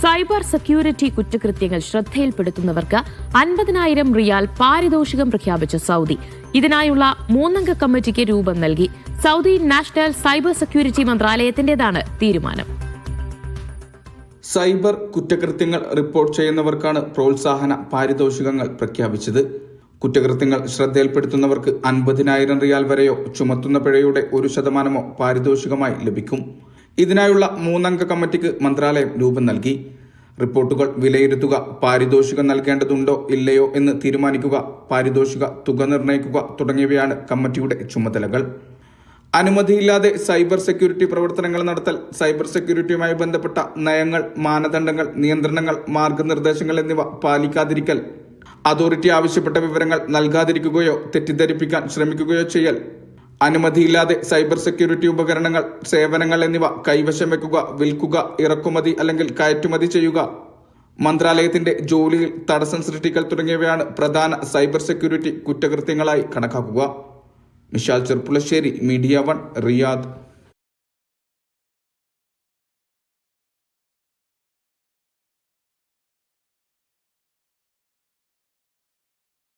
Cyber security കുറ്റകൃത്യങ്ങൾ ശ്രദ്ധയിൽപ്പെടുത്തുന്നവർക്ക് 50,000 റിയാൽ പാരിതോഷികം പ്രഖ്യാപിച്ച സൗദി. ഇതിനായുള്ള 3-അംഗ കമ്മിറ്റിക്ക് രൂപം നൽകി. സൗദി നാഷണൽ സൈബർ സെക്യൂരിറ്റി മന്ത്രാലയത്തിന്റേതാണ് തീരുമാനം. സൈബർ കുറ്റകൃത്യങ്ങൾ റിപ്പോർട്ട് ചെയ്യുന്നവർക്കാണ് പ്രോത്സാഹന പാരിതോഷികങ്ങൾ പ്രഖ്യാപിച്ചത്. കുറ്റകൃത്യങ്ങൾ ശ്രദ്ധയിൽപ്പെടുത്തുന്നവർക്ക് 50,000 റിയാൽ വരെയോ ചുമത്തുന്ന പിഴയുടെ 1% പാരിതോഷികമായി ലഭിക്കും. ഇതിനായുള്ള 3-അംഗ കമ്മിറ്റിക്ക് മന്ത്രാലയം രൂപം നൽകി. റിപ്പോർട്ടുകൾ വിലയിരുത്തുക, പാരിതോഷികം നൽകേണ്ടതുണ്ടോ ഇല്ലയോ എന്ന് തീരുമാനിക്കുക, പാരിതോഷിക തുക നിർണ്ണയിക്കുക തുടങ്ങിയവയാണ് കമ്മിറ്റിയുടെ ചുമതലകൾ. അനുമതിയില്ലാതെ സൈബർ സെക്യൂരിറ്റി പ്രവർത്തനങ്ങൾ നടത്തൽ, സൈബർ സെക്യൂരിറ്റിയുമായി ബന്ധപ്പെട്ട നയങ്ങൾ, മാനദണ്ഡങ്ങൾ, നിയന്ത്രണങ്ങൾ, മാർഗനിർദ്ദേശങ്ങൾ എന്നിവ പാലിക്കാതിരിക്കൽ, അതോറിറ്റി ആവശ്യപ്പെട്ട വിവരങ്ങൾ നൽകാതിരിക്കുകയോ തെറ്റിദ്ധരിപ്പിക്കാൻ ശ്രമിക്കുകയോ ചെയ്യൽ, അനുമതിയില്ലാതെ സൈബർ സെക്യൂരിറ്റി ഉപകരണങ്ങൾ, സേവനങ്ങൾ എന്നിവ കൈവശം വെക്കുക, വിൽക്കുക, ഇറക്കുമതി അല്ലെങ്കിൽ കയറ്റുമതി ചെയ്യുക, മന്ത്രാലയത്തിന്റെ ജോലിയിൽ തടസ്സം സൃഷ്ടിക്കൽ തുടങ്ങിയവയാണ് പ്രധാന സൈബർ സെക്യൂരിറ്റി കുറ്റകൃത്യങ്ങളായി കണക്കാക്കുക. Nishal Cherpulassery, media 1, Riyadh.